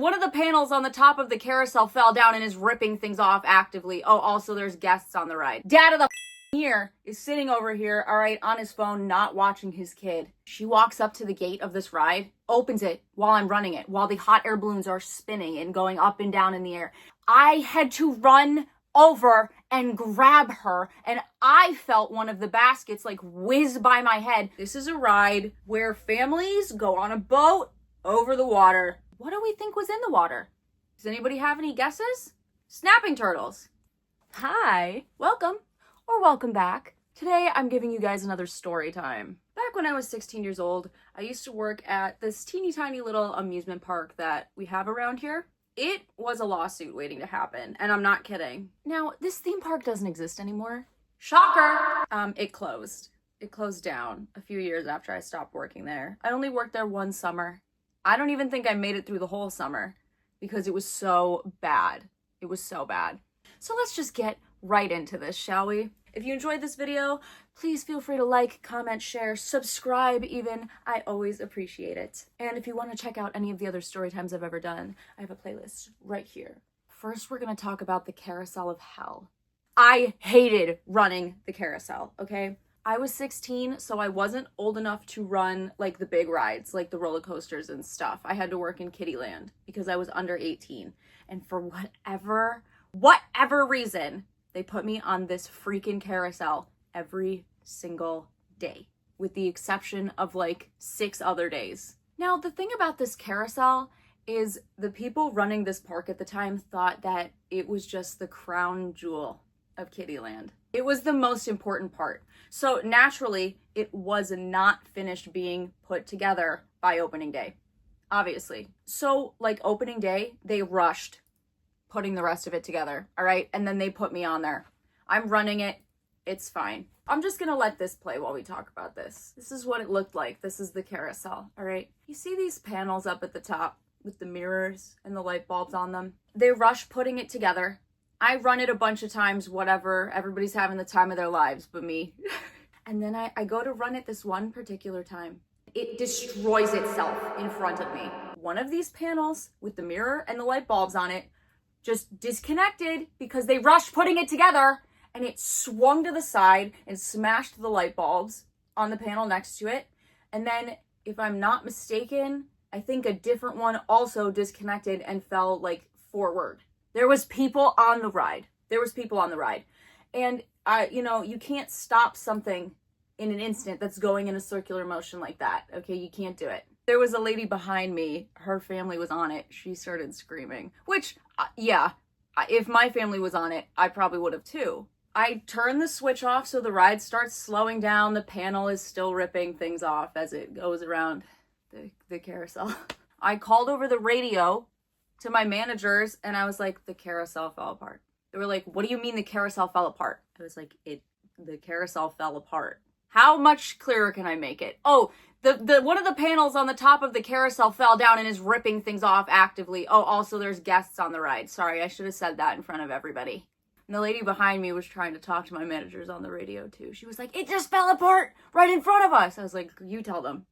One of the panels on the top of the carousel fell down and is ripping things off actively. Oh, also there's guests on the ride. Dad of the here is sitting over here, all right, on his phone, not watching his kid. She walks up to the gate of this ride, opens it while I'm running it, while the hot air balloons are spinning and going up and down in the air. I had to run over and grab her, and I felt one of the baskets like whiz by my head. This is a ride where families go on a boat over the water. What do we think was in the water? Does anybody have any guesses? Snapping turtles. Hi, welcome or welcome back. Today I'm giving you guys another story time. Back when I was 16 years old, I used to work at this teeny tiny little amusement park that we have around here. It was a lawsuit waiting to happen, and I'm not kidding. Now, this theme park doesn't exist anymore. Shocker! It closed. It closed down a few years after I stopped working there. I only worked there one summer. I don't even think I made it through the whole summer because it was so bad. It was so bad. So let's just get right into this, shall we? If you enjoyed this video, please feel free to like, comment, share, subscribe even. I always appreciate it. And if you want to check out any of the other story times I've ever done, I have a playlist right here. First, we're going to talk about the Carousel of Hell. I hated running the carousel, okay? I was 16, so I wasn't old enough to run like the big rides, like the roller coasters and stuff. I had to work in Kiddieland because I was under 18. And for whatever reason, they put me on this freaking carousel every single day, with the exception of like 6 other days. Now, the thing about this carousel is the people running this park at the time thought that it was just the crown jewel of Kiddieland. It was the most important part. So naturally, it was not finished being put together by opening day, obviously. So like opening day, they rushed putting the rest of it together, all right? And then they put me on there. I'm running it. It's fine. I'm just gonna let this play while we talk about this. This is what it looked like. This is the carousel, all right? You see these panels up at the top with the mirrors and the light bulbs on them? They rush putting it together. I run it a bunch of times, whatever. Everybody's having the time of their lives but me. And then I go to run it this one particular time. It destroys itself in front of me. One of these panels with the mirror and the light bulbs on it just disconnected because they rushed putting it together, and it swung to the side and smashed the light bulbs on the panel next to it. And then, if I'm not mistaken, I think a different one also disconnected and fell like forward. There was people on the ride. And you can't stop something in an instant that's going in a circular motion like that. Okay, you can't do it. There was a lady behind me, her family was on it. She started screaming, which, yeah, if my family was on it, I probably would have too. I turned the switch off so the ride starts slowing down. The panel is still ripping things off as it goes around the carousel. I called over the radio to my managers and I was like, the carousel fell apart. They were like, what do you mean the carousel fell apart? I was like, the carousel fell apart. How much clearer can I make it? Oh, the one of the panels on the top of the carousel fell down and is ripping things off actively. Oh, also there's guests on the ride. Sorry, I should have said that in front of everybody. And the lady behind me was trying to talk to my managers on the radio too. She was like, it just fell apart right in front of us. I was like, you tell them.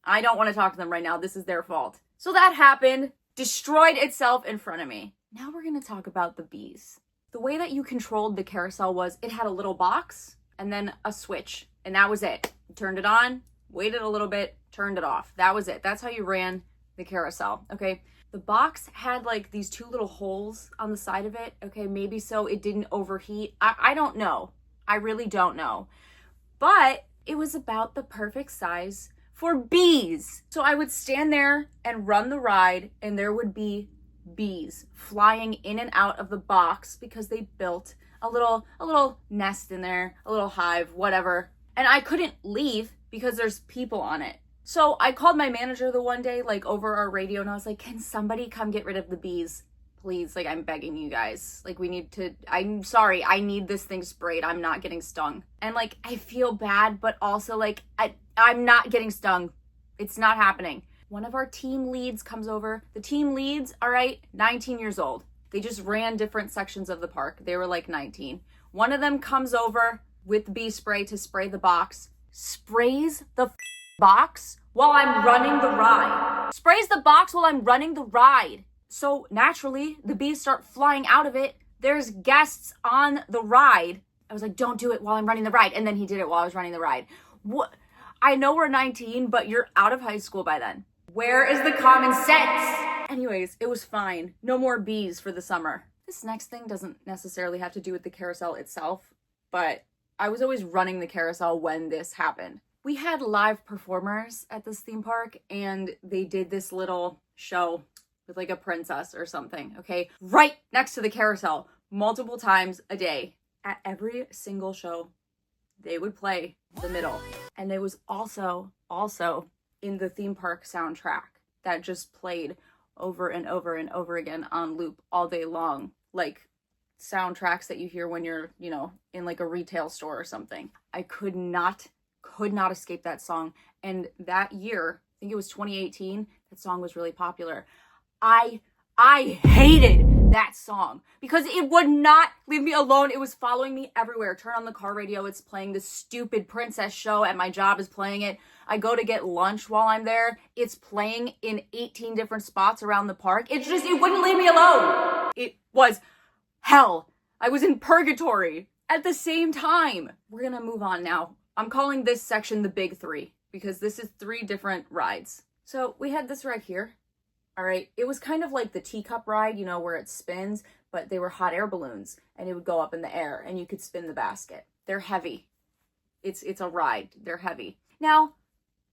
I don't want to talk to them right now. This is their fault. So that happened, destroyed itself in front of me. Now we're going to talk about the bees. The way that you controlled the carousel was it had a little box and then a switch. And that was it. You turned it on, waited a little bit, turned it off. That was it. That's how you ran the carousel, okay? The box had like these 2 little holes on the side of it, okay? Maybe so it didn't overheat. I don't know. I really don't know. But it was about the perfect size for bees. So I would stand there and run the ride and there would be bees flying in and out of the box because they built a little nest in there, a little hive, whatever. And I couldn't leave because there's people on it. So I called my manager the one day, like over our radio, and I was like, can somebody come get rid of the bees? Please, like, I'm begging you guys. Like, I'm sorry, I need this thing sprayed. I'm not getting stung. And like, I feel bad, but also like, I'm not getting stung. It's not happening. One of our team leads comes over. The team leads, all right, 19 years old. They just ran different sections of the park. They were like 19. One of them comes over with bee spray to spray the box, sprays the box while I'm running the ride. Sprays the box while I'm running the ride. So naturally, the bees start flying out of it. There's guests on the ride. I was like, don't do it while I'm running the ride. And then he did it while I was running the ride. What? I know we're 19, but you're out of high school by then. Where is the common sense? Anyways, it was fine. No more bees for the summer. This next thing doesn't necessarily have to do with the carousel itself, but I was always running the carousel when this happened. We had live performers at this theme park, and they did this little show with like a princess or something, okay? Right next to the carousel, multiple times a day. At every single show, they would play the middle. And it was also in the theme park soundtrack that just played over and over and over again on loop all day long. Like soundtracks that you hear when you're, in like a retail store or something. I could not escape that song. And that year, I think it was 2018, that song was really popular. I hated that song because it would not leave me alone. It was following me everywhere. Turn on the car radio, it's playing. The stupid princess show at my job is playing it. I go to get lunch while I'm there. It's playing in 18 different spots around the park. It wouldn't leave me alone. It was hell. I was in purgatory at the same time. We're gonna move on now. I'm calling this section the big three because this is 3 different rides. So we had this right here. All right, it was kind of like the teacup ride, where it spins, but they were hot air balloons and it would go up in the air and you could spin the basket. They're heavy. It's a ride. They're heavy. Now,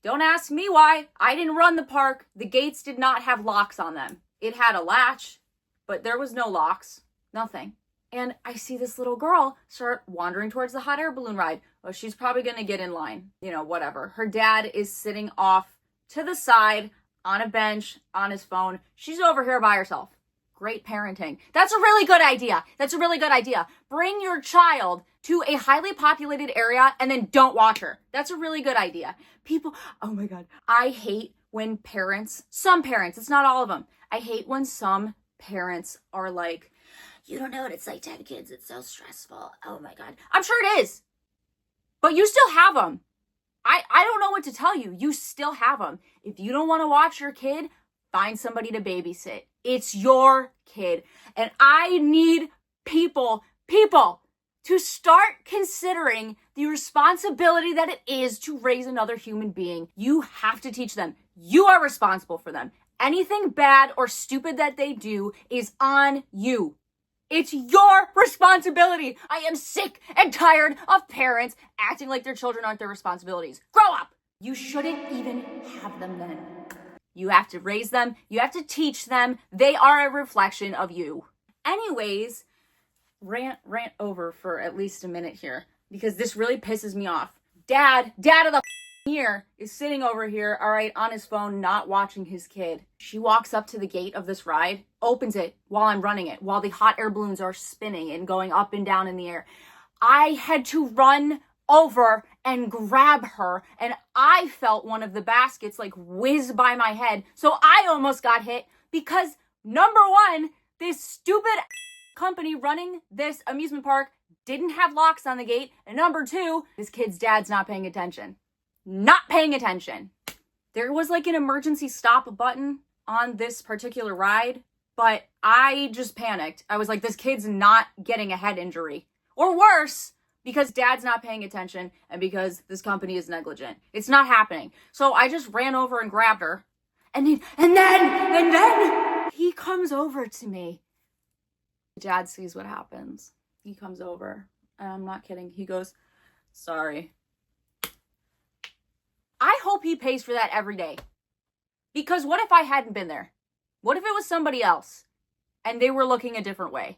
don't ask me why. I didn't run the park. The gates did not have locks on them. It had a latch, but there was no locks. Nothing. And I see this little girl start wandering towards the hot air balloon ride. Oh, she's probably going to get in line. Whatever. Her dad is sitting off to the side on a bench, on his phone. She's over here by herself. Great parenting. That's a really good idea. Bring your child to a highly populated area and then don't watch her. That's a really good idea. People, oh my God. I hate when some parents, it's not all of them. I hate when some parents are like, you don't know what it's like to have kids. It's so stressful. Oh my God. I'm sure it is. But you still have them. I don't know what to tell you. You still have them. If you don't want to watch your kid, find somebody to babysit. It's your kid. And I need people to start considering the responsibility that it is to raise another human being. You have to teach them. You are responsible for them. Anything bad or stupid that they do is on you. It's your responsibility. I am sick and tired of parents acting like their children aren't their responsibilities. Grow up. You shouldn't even have them then. You have to raise them. You have to teach them. They are a reflection of you. Anyways, rant over for at least a minute here because this really pisses me off. Dad of the year is sitting over here, all right, on his phone, not watching his kid. She walks up to the gate of this ride, opens it while I'm running it, while the hot air balloons are spinning and going up and down in the air. I had to run over and grab her, and I felt one of the baskets like whiz by my head. So I almost got hit because, number one, this stupid company running this amusement park didn't have locks on the gate. And number two, this kid's dad's not paying attention. There was like an emergency stop button on this particular ride, but I just panicked. I was like, this kid's not getting a head injury. Or worse, because dad's not paying attention and because this company is negligent. It's not happening. So I just ran over and grabbed her. And then he comes over to me. Dad sees what happens. He comes over. And I'm not kidding. He goes, sorry. I hope he pays for that every day. Because what if I hadn't been there? What if it was somebody else and they were looking a different way?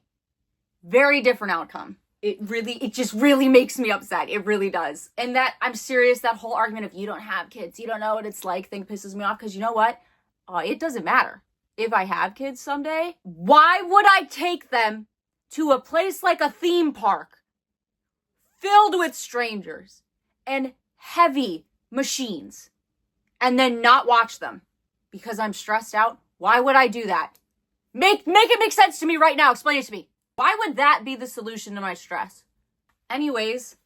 Very different outcome. It just really makes me upset. It really does. And that, I'm serious, that whole argument of you don't have kids, you don't know what it's like, thing pisses me off. Because you know what? It doesn't matter. If I have kids someday, why would I take them to a place like a theme park filled with strangers and heavy machines and then not watch them because I'm stressed out? Why would I do that? Make it make sense to me right now. Explain it to me. Why would that be the solution to my stress? Anyways,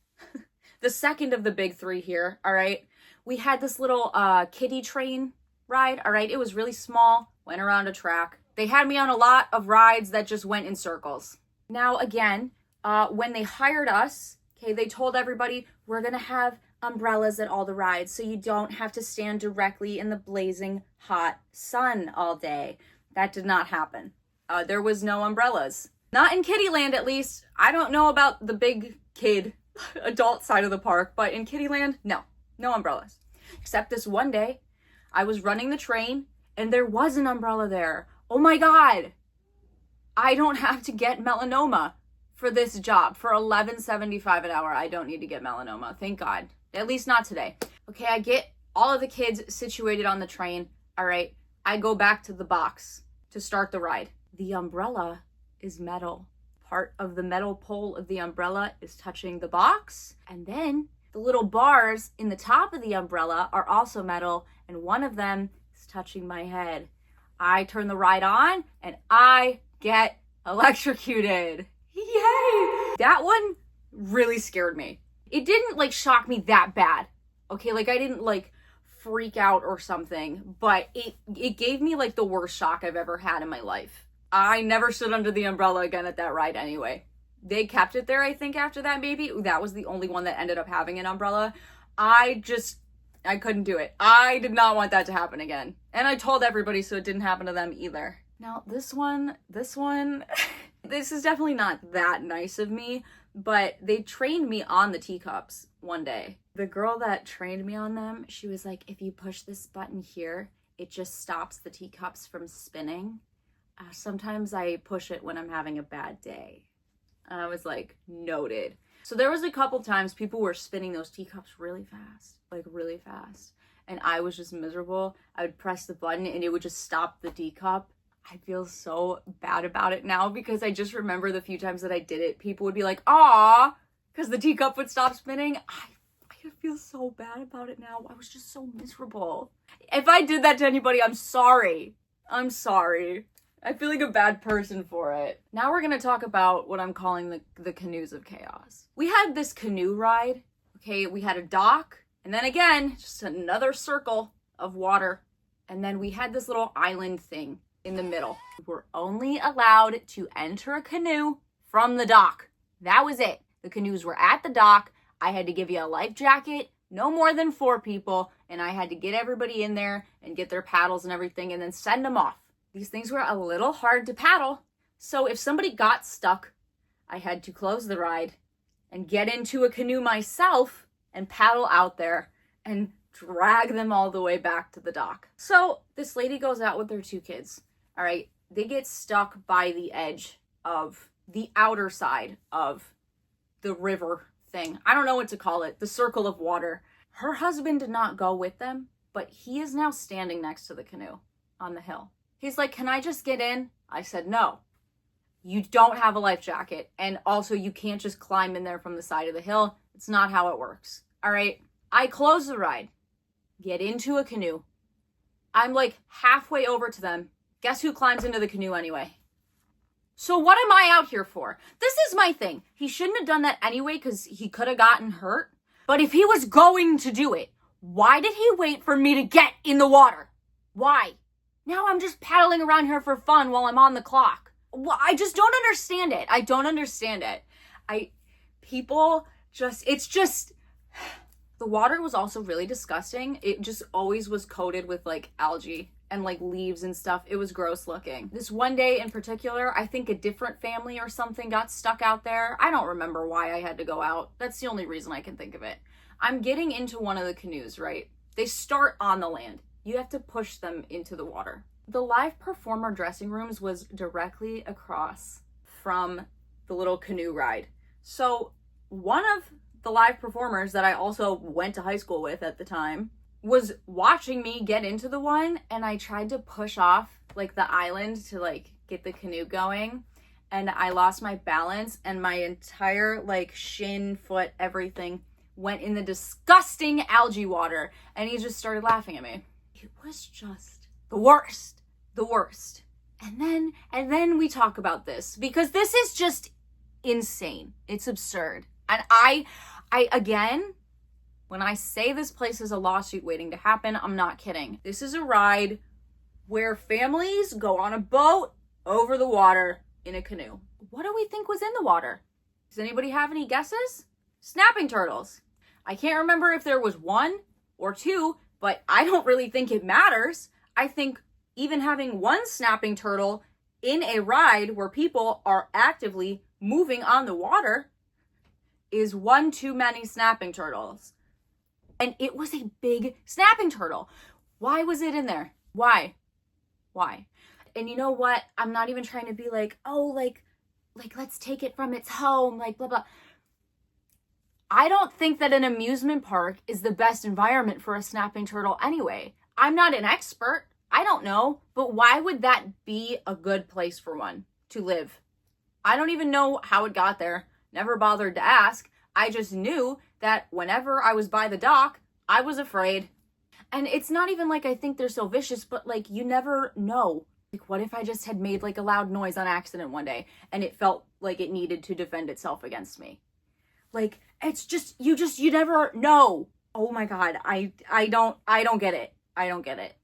the second of the big three here, all right? We had this little kiddie train ride, all right? It was really small, went around a track. They had me on a lot of rides that just went in circles. Now, again, when they hired us, okay, they told everybody, we're gonna have umbrellas at all the rides so you don't have to stand directly in the blazing hot sun all day. That did not happen. There was no umbrellas. Not in Kittyland, at least. I don't know about the big kid adult side of the park, but in Kittyland, no umbrellas. Except this one day, I was running the train and there was an umbrella there. Oh my God. I don't have to get melanoma for this job. For $11.75 an hour, I don't need to get melanoma. Thank God. At least not today. Okay, I get all of the kids situated on the train. All right, I go back to the box to start the ride. The umbrella is metal. Part of the metal pole of the umbrella is touching the box. And then the little bars in the top of the umbrella are also metal. And one of them is touching my head. I turn the ride on and I get electrocuted. Yay! That one really scared me. It didn't like shock me that bad. Okay, like I didn't like freak out or something, but it gave me like the worst shock I've ever had in my life. I never stood under the umbrella again at that ride anyway. They kept it there, I think, after that maybe. That was the only one that ended up having an umbrella. I couldn't do it. I did not want that to happen again. And I told everybody so it didn't happen to them either. Now this one, this is definitely not that nice of me, but they trained me on the teacups one day. The girl that trained me on them, she was like, if you push this button here, it just stops the teacups from spinning. Sometimes I push it when I'm having a bad day. And I was like, noted. So there was a couple times people were spinning those teacups really fast, like really fast. And I was just miserable. I would press the button and it would just stop the teacup. I feel so bad about it now because I just remember the few times that I did it, people would be like, "Aw," because the teacup would stop spinning. I feel so bad about it now. I was just so miserable. If I did that to anybody, I'm sorry. I'm sorry. I feel like a bad person for it. Now we're going to talk about what I'm calling the Canoes of Chaos. We had this canoe ride. Okay, we had a dock. And then again, just another circle of water. And then we had this little island thing in the middle. We're only allowed to enter a canoe from the dock. That was it. The canoes were at the dock. I had to give you a life jacket, no more than 4 people, and I had to get everybody in there and get their paddles and everything and then send them off. These things were a little hard to paddle, so if somebody got stuck, I had to close the ride and get into a canoe myself and paddle out there and drag them all the way back to the dock. So this lady goes out with their 2 kids. All right, they get stuck by the edge of the outer side of the river thing. I don't know what to call it, the circle of water. Her husband did not go with them, but he is now standing next to the canoe on the hill. He's like, "Can I just get in?" I said, "No, you don't have a life jacket. And also you can't just climb in there from the side of the hill. It's not how it works." All right, I close the ride, get into a canoe. I'm like halfway over to them. Guess who climbs into the canoe anyway? So what am I out here for? This is my thing. He shouldn't have done that anyway because he could have gotten hurt. But if he was going to do it, why did he wait for me to get in the water? Why? Now I'm just paddling around here for fun while I'm on the clock. Well, I just don't understand it. I don't understand it. The water was also really disgusting. It just always was coated with like algae and like leaves and stuff. It was gross looking. This one day in particular, I think a different family or something got stuck out there. I don't remember why I had to go out. That's the only reason I can think of it. I'm getting into one of the canoes, right? They start on the land. You have to push them into the water. The live performer dressing rooms was directly across from the little canoe ride. So one of the live performers that I also went to high school with at the time was watching me get into the one, and I tried to push off like the island to like get the canoe going, and I lost my balance and my entire like shin, foot, everything went in the disgusting algae water, and he just started laughing at me. It was just the worst. And then we talk about this because this is just insane. It's absurd. And I again, when I say this place is a lawsuit waiting to happen, I'm not kidding. This is a ride where families go on a boat over the water in a canoe. What do we think was in the water? Does anybody have any guesses? Snapping turtles. I can't remember if there was one or two, but I don't really think it matters. I think even having one snapping turtle in a ride where people are actively moving on the water is one too many snapping turtles. And it was a big snapping turtle. Why was it in there? Why? And you know what? I'm not even trying to be like, oh, like let's take it from its home, like blah, blah. I don't think that an amusement park is the best environment for a snapping turtle anyway. I'm not an expert. I don't know. But why would that be a good place for one to live? I don't even know how it got there. Never bothered to ask. I just knew that whenever I was by the dock, I was afraid. And it's not even like I think they're so vicious, but like you never know. Like what if I just had made like a loud noise on accident one day and it felt like it needed to defend itself against me? Like it's just you never know. Oh my God. I don't get it. I don't get it.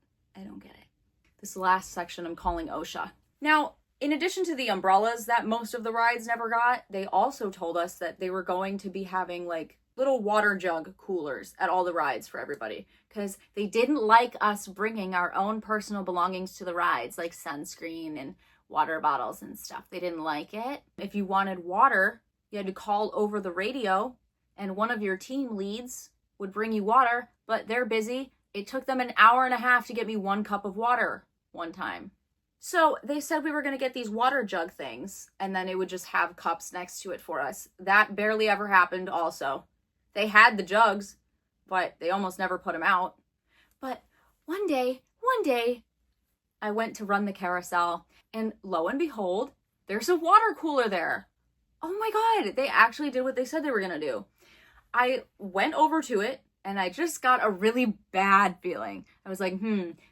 This last section I'm calling OSHA. Now, in addition to the umbrellas that most of the rides never got, they also told us that they were going to be having like little water jug coolers at all the rides for everybody because they didn't like us bringing our own personal belongings to the rides like sunscreen and water bottles and stuff. They didn't like it. If you wanted water, you had to call over the radio and one of your team leads would bring you water, but they're busy. It took them an hour and a half to get me 1 cup of water one time. So they said we were going to get these water jug things and then it would just have cups next to it for us. That barely ever happened also. They had the jugs, but they almost never put them out. But one day, I went to run the carousel and lo and behold, there's a water cooler there. Oh my God, they actually did what they said they were going to do. I went over to it and I just got a really bad feeling. I was like,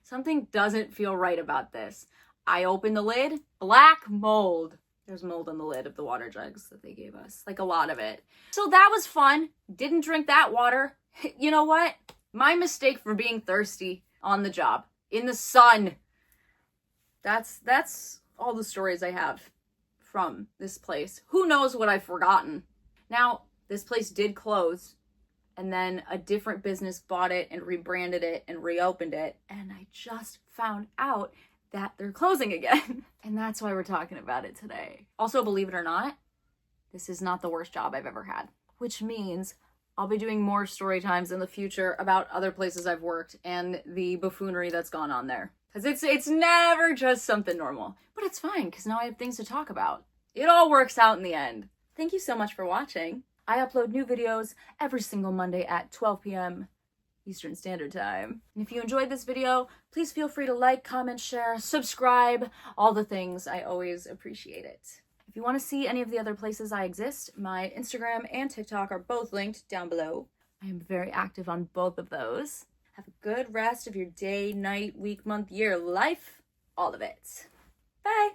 something doesn't feel right about this. I opened the lid, black mold. There's mold on the lid of the water jugs that they gave us, like a lot of it. So that was fun. Didn't drink that water. You know what? My mistake for being thirsty on the job, in the sun. That's all the stories I have from this place. Who knows what I've forgotten? Now, this place did close. And then a different business bought it and rebranded it and reopened it. And I just found out that they're closing again. And that's why we're talking about it today. Also, believe it or not, this is not the worst job I've ever had. Which means I'll be doing more story times in the future about other places I've worked and the buffoonery that's gone on there. Because it's never just something normal. But it's fine, because now I have things to talk about. It all works out in the end. Thank you so much for watching. I upload new videos every single Monday at 12 p.m. Eastern Standard Time. And if you enjoyed this video, please feel free to like, comment, share, subscribe, all the things. I always appreciate it. If you want to see any of the other places I exist, my Instagram and TikTok are both linked down below. I am very active on both of those. Have a good rest of your day, night, week, month, year, life, all of it. Bye!